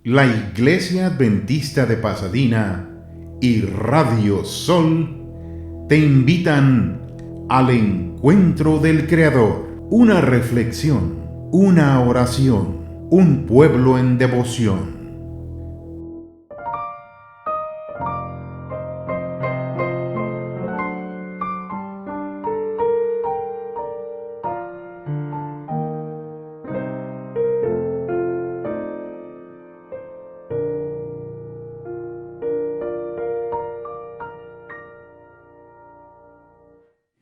La Iglesia Adventista de Pasadena y Radio Sol te invitan al encuentro del Creador, una reflexión, una oración, un pueblo en devoción.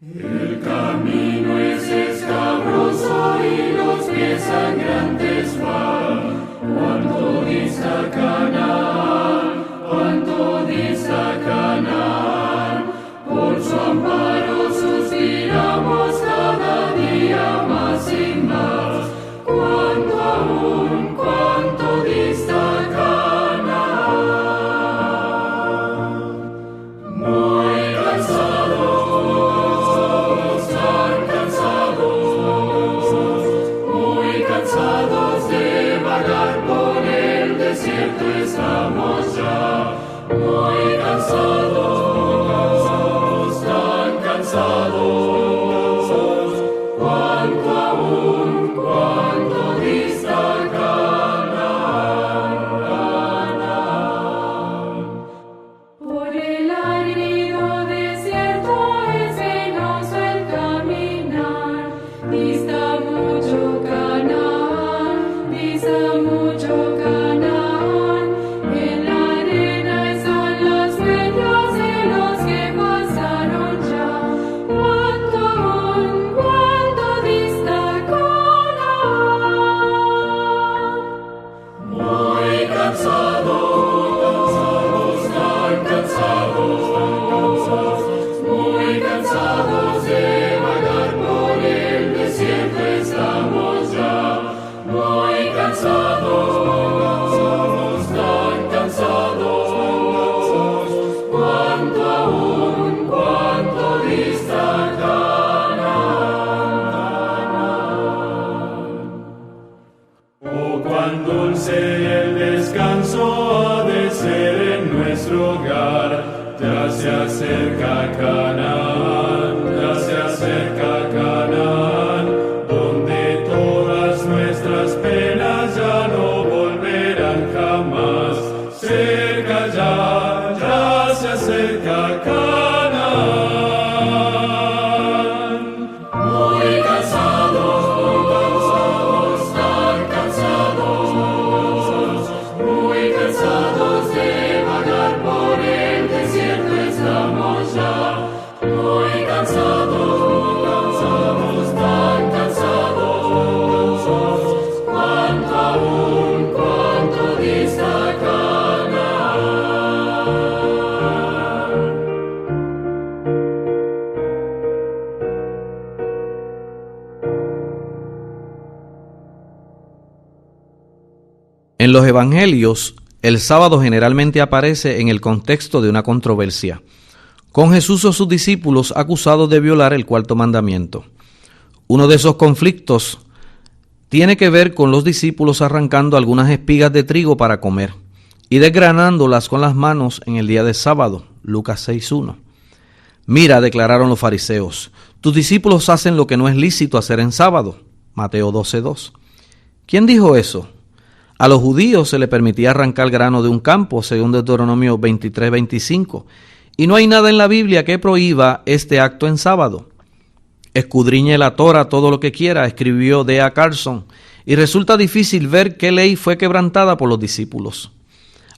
El camino es escabroso y los pies sangrantes van. Cuánto dista Canaán, cuánto dista Canaán. Por su amparo suspiramos cada día más y más. Cuánto aún, cuánto dista Canaán. Muy cansados. Estamos ya muy cansados, tan cansados. Cuánto aún, cuánto dista Canaán. Por el árido desierto es penoso el caminar. Dista mucho Canaán, dista mucho Canaán. Cuán dulce el descanso ha de ser en nuestro hogar. Ya se acerca Canaán, ya se acerca Canaán, donde todas nuestras penas ya no volverán jamás. Cerca ya, ya se acerca Canaán. Muy cansados, tan cansados, muy cansados de vagar por el desierto estamos ya. Muy cansados, tan cansados, cuánto aún, cuánto dista Canaán. En los evangelios, el sábado generalmente aparece en el contexto de una controversia, con Jesús o sus discípulos acusados de violar el cuarto mandamiento. Uno de esos conflictos tiene que ver con los discípulos arrancando algunas espigas de trigo para comer y desgranándolas con las manos en el día de sábado, Lucas 6:1. Mira, declararon los fariseos, tus discípulos hacen lo que no es lícito hacer en sábado, Mateo 12:2. ¿Quién dijo eso? A los judíos se les permitía arrancar grano de un campo, según Deuteronomio 23:25, y no hay nada en la Biblia que prohíba este acto en sábado. Escudriñe la Torah todo lo que quiera, escribió D.A. Carson, y resulta difícil ver qué ley fue quebrantada por los discípulos.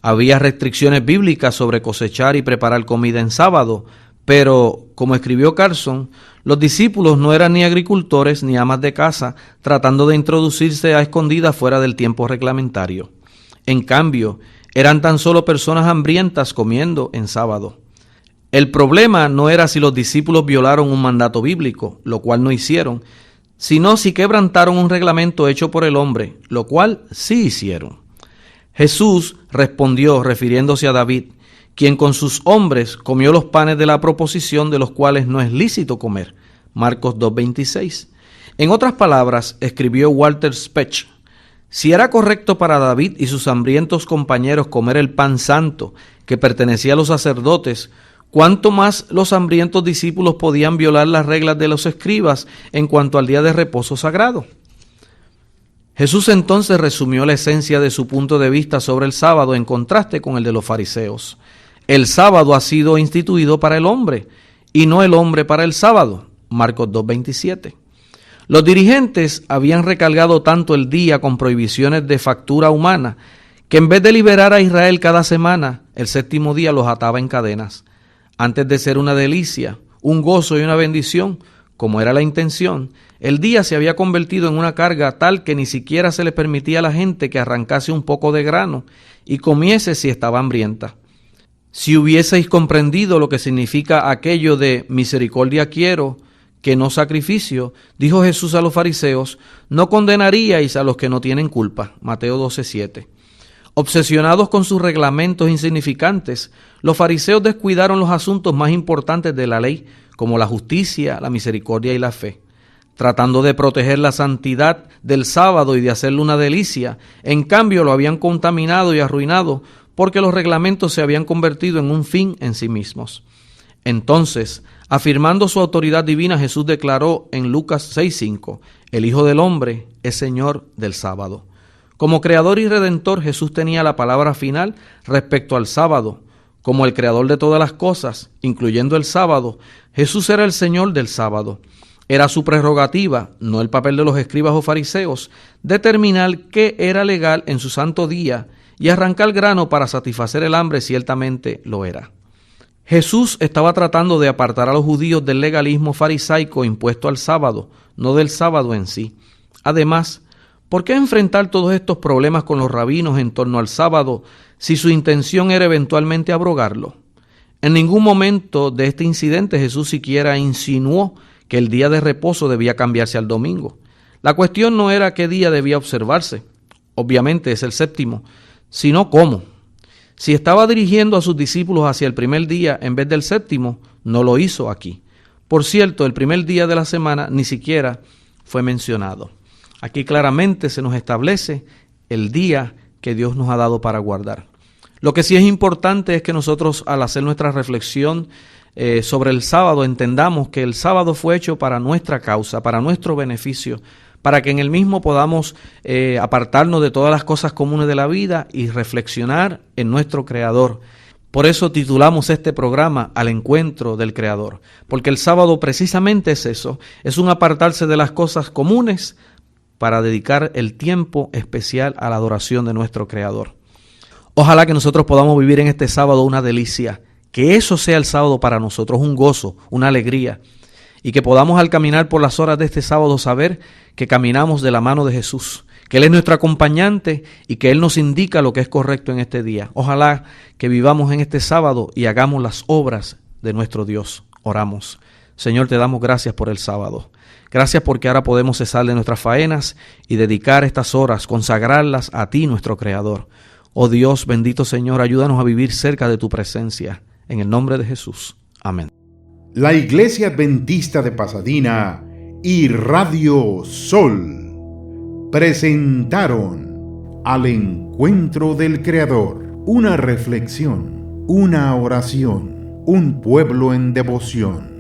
Había restricciones bíblicas sobre cosechar y preparar comida en sábado, pero, como escribió Carson, los discípulos no eran ni agricultores ni amas de casa tratando de introducirse a escondidas fuera del tiempo reglamentario. En cambio, eran tan solo personas hambrientas comiendo en sábado. El problema no era si los discípulos violaron un mandato bíblico, lo cual no hicieron, sino si quebrantaron un reglamento hecho por el hombre, lo cual sí hicieron. Jesús respondió refiriéndose a David, quien con sus hombres comió los panes de la proposición de los cuales no es lícito comer. Marcos 2:26. En otras palabras, escribió Walter Spech, si era correcto para David y sus hambrientos compañeros comer el pan santo que pertenecía a los sacerdotes, ¿cuánto más los hambrientos discípulos podían violar las reglas de los escribas en cuanto al día de reposo sagrado? Jesús entonces resumió la esencia de su punto de vista sobre el sábado en contraste con el de los fariseos. El sábado ha sido instituido para el hombre y no el hombre para el sábado. Marcos 2:27. Los dirigentes habían recargado tanto el día con prohibiciones de factura humana que en vez de liberar a Israel cada semana, el séptimo día los ataba en cadenas. Antes de ser una delicia, un gozo y una bendición, como era la intención, el día se había convertido en una carga tal que ni siquiera se le permitía a la gente que arrancase un poco de grano y comiese si estaba hambrienta. Si hubieseis comprendido lo que significa aquello de misericordia quiero, que no sacrificio, dijo Jesús a los fariseos, no condenaríais a los que no tienen culpa. Mateo 12:7. Obsesionados con sus reglamentos insignificantes, los fariseos descuidaron los asuntos más importantes de la ley, como la justicia, la misericordia y la fe. Tratando de proteger la santidad del sábado y de hacerlo una delicia, en cambio lo habían contaminado y arruinado porque los reglamentos se habían convertido en un fin en sí mismos. Entonces, afirmando su autoridad divina, Jesús declaró en Lucas 6:5, el Hijo del Hombre es Señor del sábado. Como Creador y Redentor, Jesús tenía la palabra final respecto al sábado. Como el Creador de todas las cosas, incluyendo el sábado, Jesús era el Señor del sábado. Era su prerrogativa, no el papel de los escribas o fariseos, determinar qué era legal en su santo día y arrancar grano para satisfacer el hambre ciertamente lo era. Jesús estaba tratando de apartar a los judíos del legalismo farisaico impuesto al sábado, no del sábado en sí. Además, ¿por qué enfrentar todos estos problemas con los rabinos en torno al sábado si su intención era eventualmente abrogarlo? En ningún momento de este incidente Jesús siquiera insinuó que el día de reposo debía cambiarse al domingo. La cuestión no era qué día debía observarse, obviamente es el séptimo, sino cómo. Si estaba dirigiendo a sus discípulos hacia el primer día en vez del séptimo, no lo hizo aquí. Por cierto, el primer día de la semana ni siquiera fue mencionado. Aquí claramente se nos establece el día que Dios nos ha dado para guardar. Lo que sí es importante es que nosotros, al hacer nuestra reflexión sobre el sábado, entendamos que el sábado fue hecho para nuestra causa, para nuestro beneficio, para que en el mismo podamos apartarnos de todas las cosas comunes de la vida y reflexionar en nuestro Creador. Por eso titulamos este programa Al Encuentro del Creador, porque el sábado precisamente es eso, es un apartarse de las cosas comunes para dedicar el tiempo especial a la adoración de nuestro Creador. Ojalá que nosotros podamos vivir en este sábado una delicia, que eso sea el sábado para nosotros, un gozo, una alegría, y que podamos al caminar por las horas de este sábado saber que caminamos de la mano de Jesús, que Él es nuestro acompañante y que Él nos indica lo que es correcto en este día. Ojalá que vivamos en este sábado y hagamos las obras de nuestro Dios. Oramos. Señor, te damos gracias por el sábado. Gracias porque ahora podemos cesar de nuestras faenas y dedicar estas horas, consagrarlas a ti, nuestro Creador. Oh Dios, bendito Señor, ayúdanos a vivir cerca de tu presencia. En el nombre de Jesús. Amén. La Iglesia Adventista de Pasadena y Radio Sol presentaron Al Encuentro del Creador, una reflexión, una oración, un pueblo en devoción.